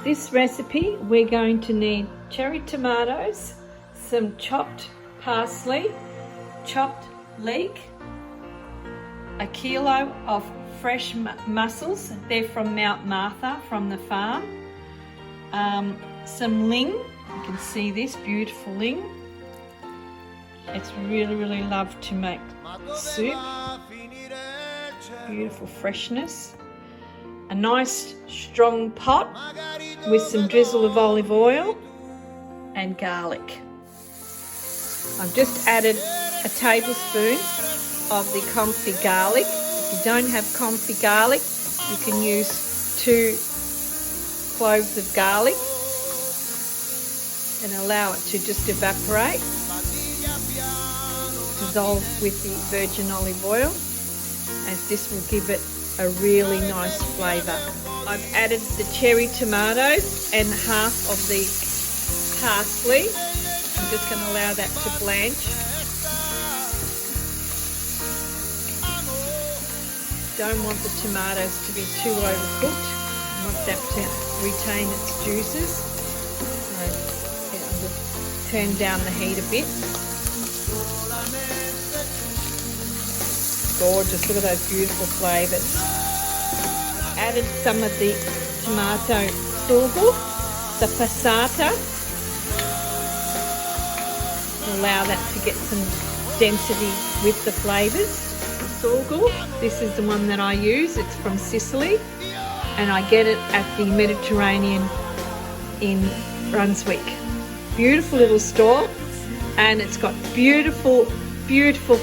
this recipe, we're going to need cherry tomatoes, some chopped parsley, chopped leek, a kilo of fresh mussels, they're from Mount Martha, from the farm, some ling, you can see this beautiful ling. It's really loved to make soup, beautiful freshness. A nice strong pot with some drizzle of olive oil and garlic. I've just added a tablespoon of the comfy garlic. If you don't have comfy garlic, you can use 2 cloves of garlic and allow it to just evaporate. Dissolve with the virgin olive oil, as this will give it a really nice flavour. I've added the cherry tomatoes and half of the parsley. I'm just going to allow that to blanch. Don't want the tomatoes to be too overcooked. I want that to retain its juices. So yeah, I'll just turn down the heat a bit. Gorgeous, look at those beautiful flavours. I've added some of the tomato sugo, the passata. Allow that to get some density with the flavours. The sugo, this is the one that I use, it's from Sicily, and I get it at the Mediterranean in Brunswick. Beautiful little store, and it's got beautiful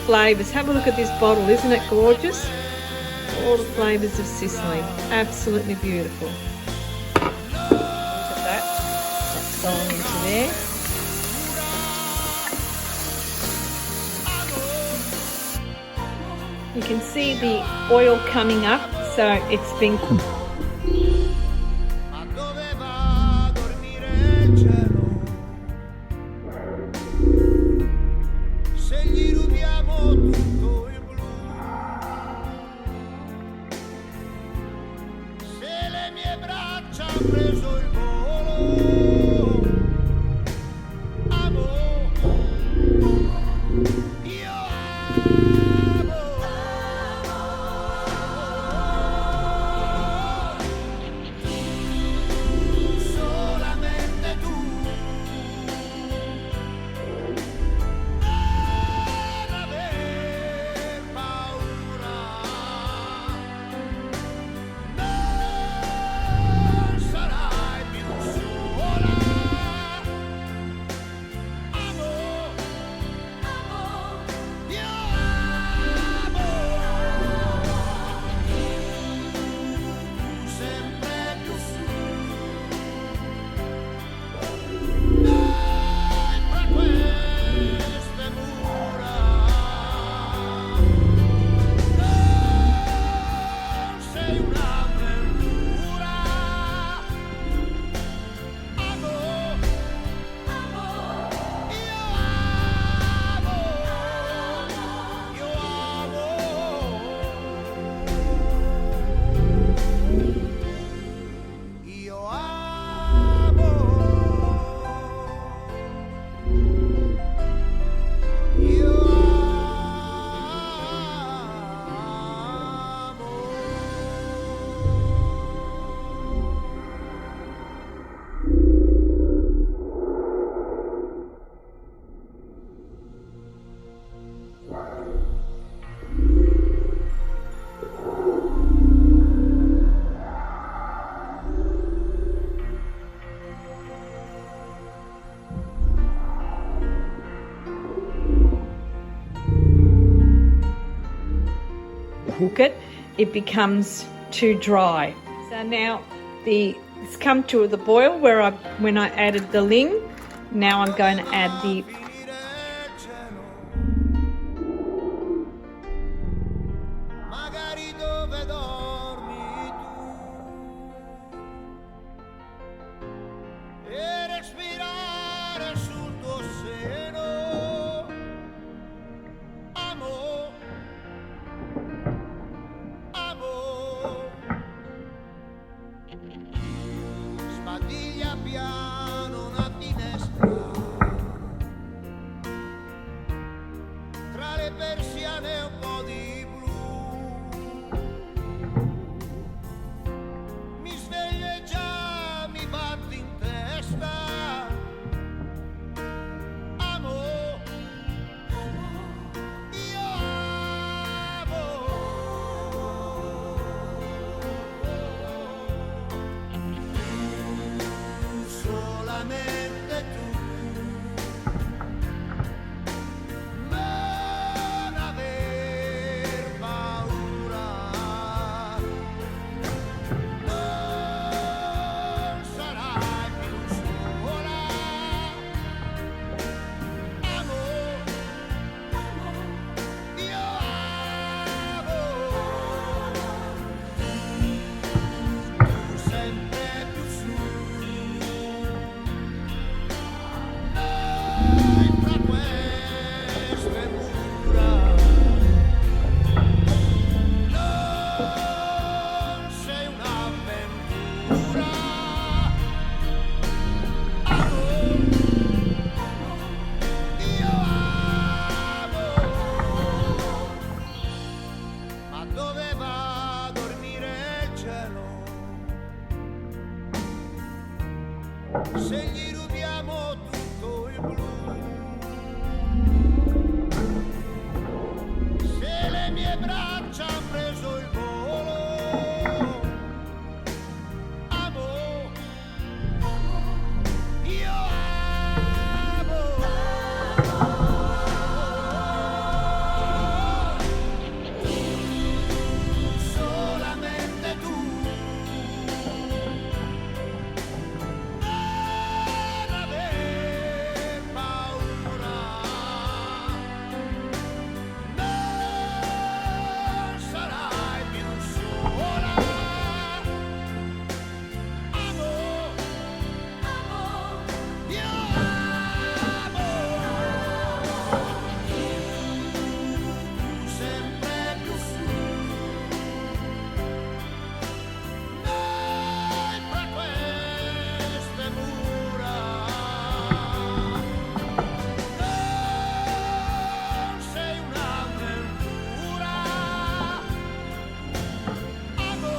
flavours. Have a look at this bottle, isn't it gorgeous? All the flavours of Sicily, absolutely beautiful. Look at that, that's going into there. You can see the oil coming up, so it's been cooked. Cook it, it becomes too dry. So now it's come to the boil when I added the ling. Now I'm going to add the piano una finestra, tra le persiane un po' di blu. Mi sveglio e già mi batte in testa. Amo, io amo. Solamente tu. Non aver paura. Non sarai più sola. Amo, io amo. Tu sempre più su. Noi tra queste mura. Non sei un'avventura. Amo, io amo. Ma dove va a dormire il cielo? Se gli rubiamo tutto il blu. Se le mie braccia han preso il volo. Amo, io amo. Solamente tu. Non aver paura. Non sarai più sola. Amo, io amo. Tu sempre più su. Noi fra queste mura. Non sei un'avventura. Amo,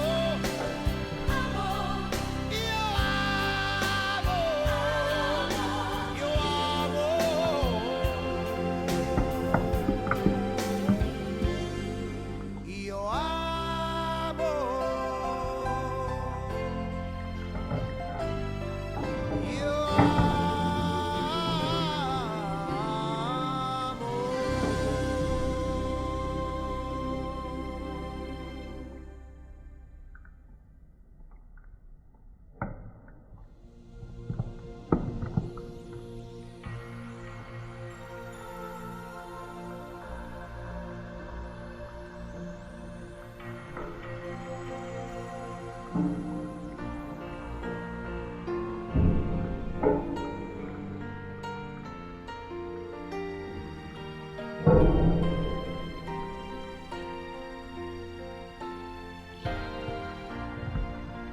io amo. Io amo. Io amo. Io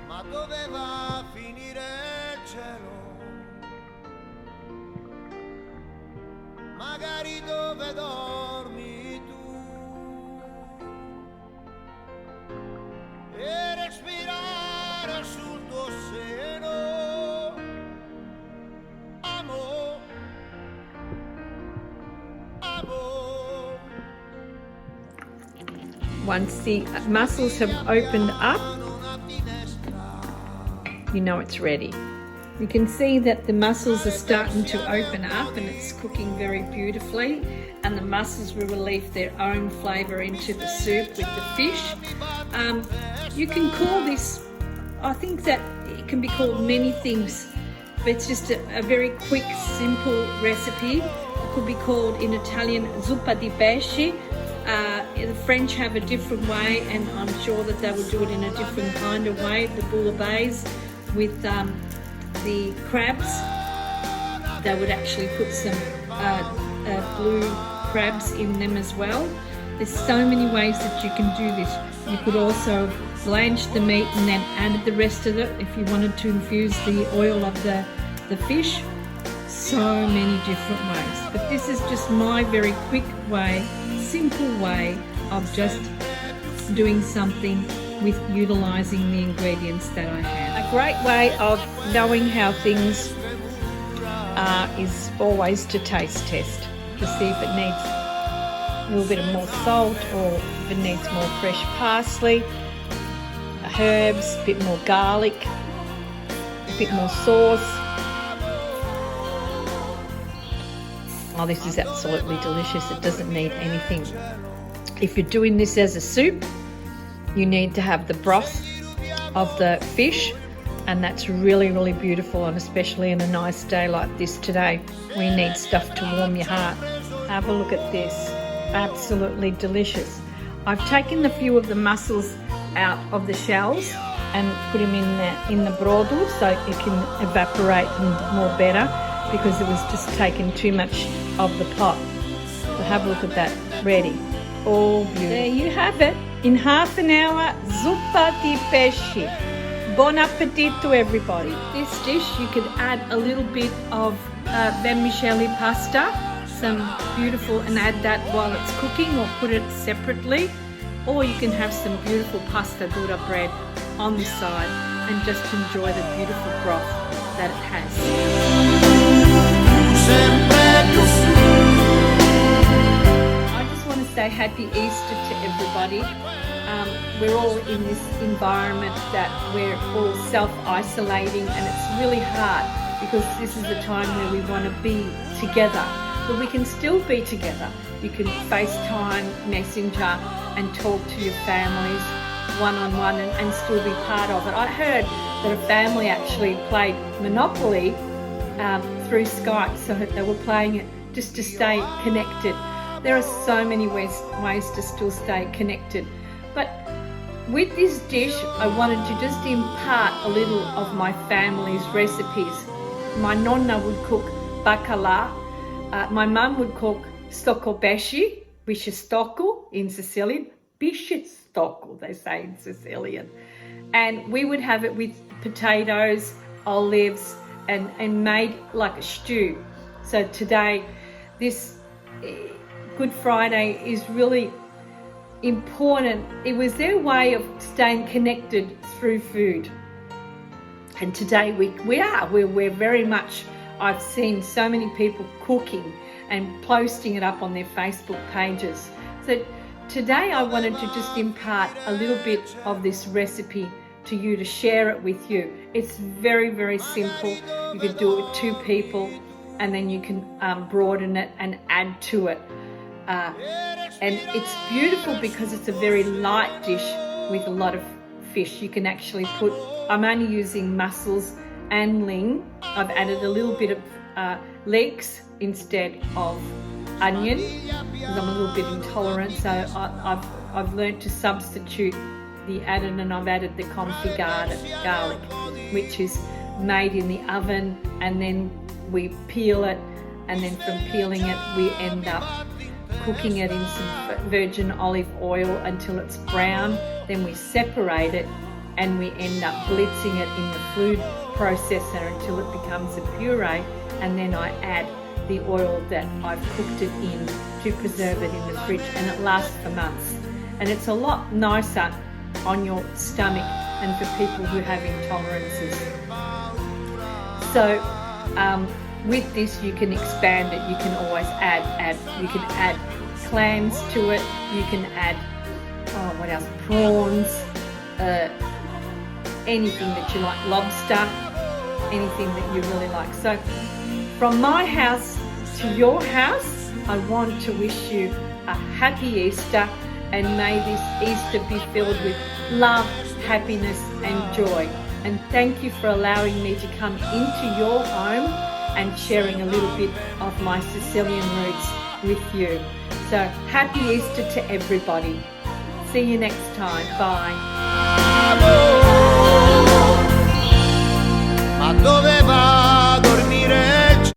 Ma dove va a finire il cielo? Magari dove dormi tu. E respirare sul tuo seno. Amo, amo. Once the mussels have opened up, you know it's ready. You can see that the mussels are starting to open up and it's cooking very beautifully, and the mussels will release their own flavour into the soup with the fish. You can call this, I think that it can be called many things, but it's just a very quick, simple recipe. It could be called in Italian Zuppa Di Pesce. The French have a different way, and I'm sure that they will do it in a different kind of way. The bouillabaisse with the crabs, they would actually put some blue crabs in them as well. There's so many ways that you can do this. You could also blanch the meat and then add the rest of it if you wanted to infuse the oil of the fish. So many different ways. But this is just my very quick way, simple way of just doing something with utilising the ingredients that I have. A great way of knowing how things are is always to taste test to see if it needs a little bit of more salt or if it needs more fresh parsley, herbs, a bit more garlic, a bit more sauce. Oh, this is absolutely delicious. It doesn't need anything. If you're doing this as a soup, you need to have the broth of the fish, and that's really, really beautiful, and especially in a nice day like this today. We need stuff to warm your heart. Have a look at this. Absolutely delicious. I've taken a few of the mussels out of the shells and put them in the brodo so it can evaporate them more better, because it was just taking too much of the pot. So have a look at that. Ready. All beautiful. There you have it. In half an hour, Zuppa Di Pesce. Bon appetito, everybody. This dish, you could add a little bit of vermicelli pasta, some beautiful, and add that while it's cooking, or put it separately. Or you can have some beautiful pasta dura bread on the side and just enjoy the beautiful broth that it has. I just want to say happy Easter to everybody. We're all in this environment that we're all self-isolating, and it's really hard because this is the time where we want to be together, but we can still be together. You can FaceTime, Messenger, and talk to your families one-on-one and still be part of it. I heard that a family actually played Monopoly through Skype, so they were playing it just to stay connected. There are so many ways to still stay connected. But with this dish, I wanted to just impart a little of my family's recipes. My nonna would cook bacala. My mum would cook stocco pesce, which is stocco in Sicilian. Pesce stocco, they say in Sicilian. And we would have it with potatoes, olives, and made like a stew. So today, this Good Friday is really important. It was their way of staying connected through food. And today we're very much, I've seen so many people cooking and posting it up on their Facebook pages. So today I wanted to just impart a little bit of this recipe to you, to share it with you. It's very, very simple. You could do it with 2 people, and then you can broaden it and add to it. And it's beautiful because it's a very light dish with a lot of fish. You can actually put, I'm only using mussels and ling. I've added a little bit of leeks instead of onion because I'm a little bit intolerant, so I've learned to substitute the added, and I've added the confit garlic, which is made in the oven, and then we peel it, and then from peeling it we end up cooking it in some virgin olive oil until it's brown. Then we separate it and we end up blitzing it in the food processor until it becomes a puree, and then I add the oil that I've cooked it in to preserve it in the fridge, and it lasts for months. And it's a lot nicer on your stomach and for people who have intolerances. So with this you can expand it. You can always add you can add clams to it, you can add what else, prawns, anything that you like, lobster, anything that you really like. So from my house to your house, I want to wish you a happy Easter, and may this Easter be filled with love, happiness and joy. And thank you for allowing me to come into your home and sharing a little bit of my Sicilian roots with you. So happy Easter to everybody. See you next time. Bye. Ma dove vai?